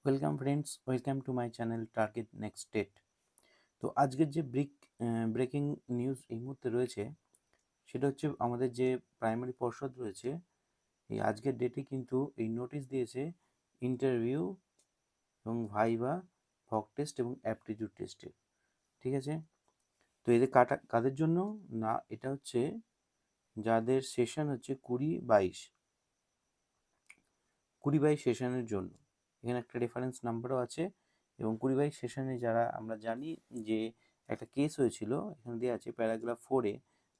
Welcome friends, welcome to my channel target next date. তো আজকের যে ব্রেকিং নিউজ এই মুহূর্তে রয়েছে সেটা হচ্ছে আমাদের যে প্রাইমারি পর্ষদ রয়েছে এই আজকের ডেটে কিন্তু এই নোটিশ দিয়েছে ইন্টারভিউ এবং ভাইভা, ভক টেস্ট এবং অ্যাপটিটিউড টেস্টের। ঠিক আছে, তো এদের কাদের জন্য না, এটা হচ্ছে যাদের সেশন হচ্ছে 20-22 সেশনের জন্য। এখানে একটা রেফারেন্স নাম্বারও আছে এবং 20-22 সেশনে যারা আমরা জানি যে একটা কেস হয়েছিল, এখানে দেওয়া আছে প্যারাগ্রাফ 4-এ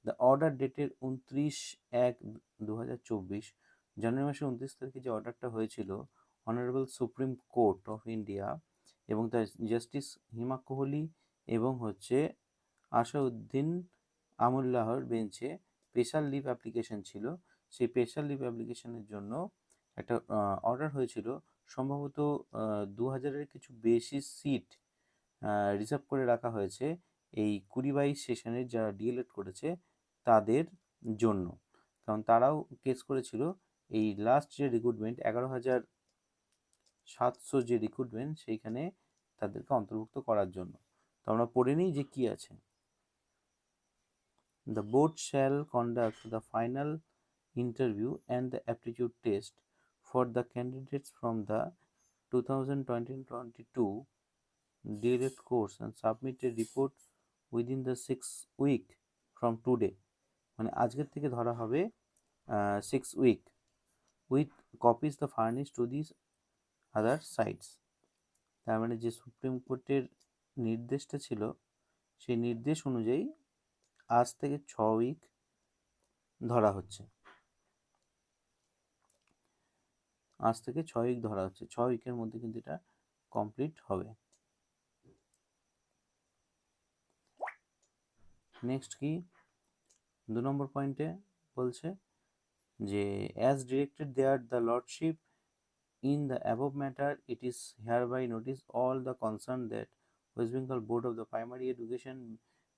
দ্য অর্ডার ডেটের 29/1/2024, জানুয়ারি মাসের 29 তারিখে যে অর্ডারটা হয়েছিল honourable supreme court of India এবং তার জাস্টিস হিমা কোহলি এবং হচ্ছে আসাউদ্দিন আমুল্লাহর বেঞ্চে স্পেশাল লিভ অ্যাপ্লিকেশন ছিল। সেই স্পেশাল লিভ অ্যাপ্লিকেশনের জন্য একটা অর্ডার হয়েছিল। সম্ভবত 2000-এর কিছু বেশি সিট রিজার্ভ করে রাখা হয়েছে এই 20-22 সেশনের যারা ডিএলএড করেছে তাদের জন্য, কারণ তারাও কেস করেছিল এই লাস্ট যে রিক্রুটমেন্ট 11,700 যে রিক্রুটমেন্ট সেইখানে তাদেরকে অন্তর্ভুক্ত করার জন্য। তো আমরা পড়ে নিই যে কি আছে। The board shall conduct the final interview and the aptitude test for the candidates from the 2020-22 DLED course and submit a report within the 6 week from today। মানে আজকের থেকে ধরা হবে 6 week with copies the furnished to these other sites। তার মানে যে supreme কোর্টের নির্দেশটা ছিল সেই নির্দেশ অনুযায়ী আজ থেকে 6 উইক ধরা হচ্ছে। 6 উইকের মধ্যে কিন্তু এটা কমপ্লিট হবে। নেক্সট কি 2 নম্বর পয়েন্টে বলছে যে as directed their the lordship in the above matter it is hereby notice all the concern that West Bengal Board of the Primary Education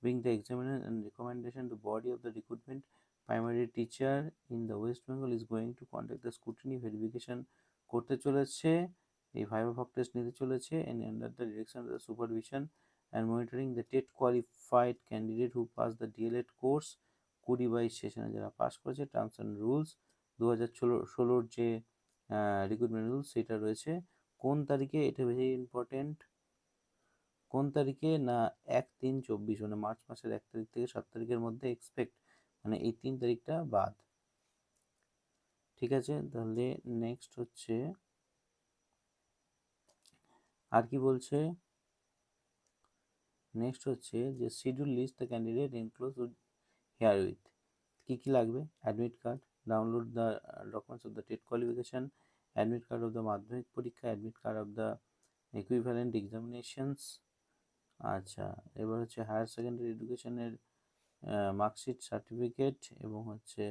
being the examiner and recommendation to body of the recruitment primary teacher in the West Bengal is going to conduct the scrutiny verification করতে চলেছে, এই viva ভক test নিতে চলেছে and under the direction of the supervision and monitoring the TET qualified candidate who pass the DLED course 20-22 সেশনে যারা pass করেছে terms and rules 2016 যে recruitment rules সেটা রয়েছে। কোন তারিখে, এটা ভেরি ইম্পর্টেন্ট, কোন তারিখে না 1-3-24 মানে মার্চ মাসের 1 তারিখ থেকে 7 তারিখের মধ্যে এক্সপেক্ট, মানে এই 3 তারিখটা বাদ। ঠিক আছে, তাহলে নেক্সট হচ্ছে আর কি বলছে, নেক্সট হচ্ছে যে schedule list the candidate enclose here with কী কী লাগবে, admit card, download the documents of the TET qualification, admit card of the Madhyamik পরীক্ষা, admit card of the equivalent examinations. আচ্ছা, এবার হচ্ছে হায়ার সেকেন্ডারি এডুকেশনের মার্কশিট সার্টিফিকেট এবং হচ্ছে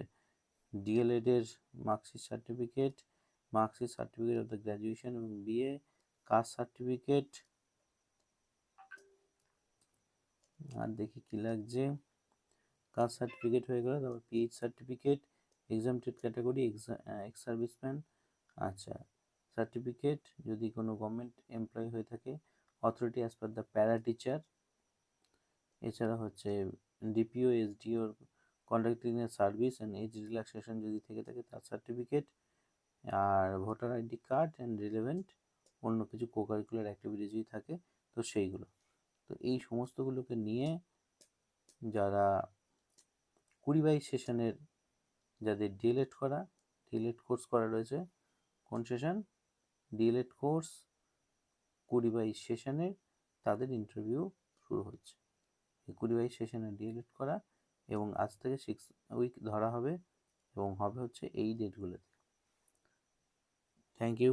ডিএলএড এর marksheet certificate of the graduation এবং বিএ, কাস্ট সার্টিফিকেট, আর দেখি কি লাগছে, কাস্ট সার্টিফিকেট হয়ে গেল, তারপর PH certificate, exempted category, ex serviceman, আচ্ছা সার্টিফিকেট যদি কোনো গভর্নমেন্ট এমপ্লয়ি হয়ে থাকে, authority as per the para teacher, এছাড়া হচ্ছে DPO SDO conducting a service and age relaxation যদি থেকে থাকে তার সার্টিফিকেট, আর voter ID card and relevant অন্য কিছু কোকারিকুলার অ্যাক্টিভিটি যদি থাকে তো সেইগুলো। তো এই সমস্তগুলোকে নিয়ে যারা 20-22 সেশনের যাদের ডিএলএড কোর্স করা রয়েছে, কোন সেশন, ডিএলএড কোর্স 20-22 সেশনের তাদের ইন্টারভিউ শুরু হচ্ছে। 20-22 সেশনে ডিএলএড করা এবং আজ থেকে 6 উইক ধরা হবে এবং হবে হচ্ছে এই ডেটগুলোতে। Thank you.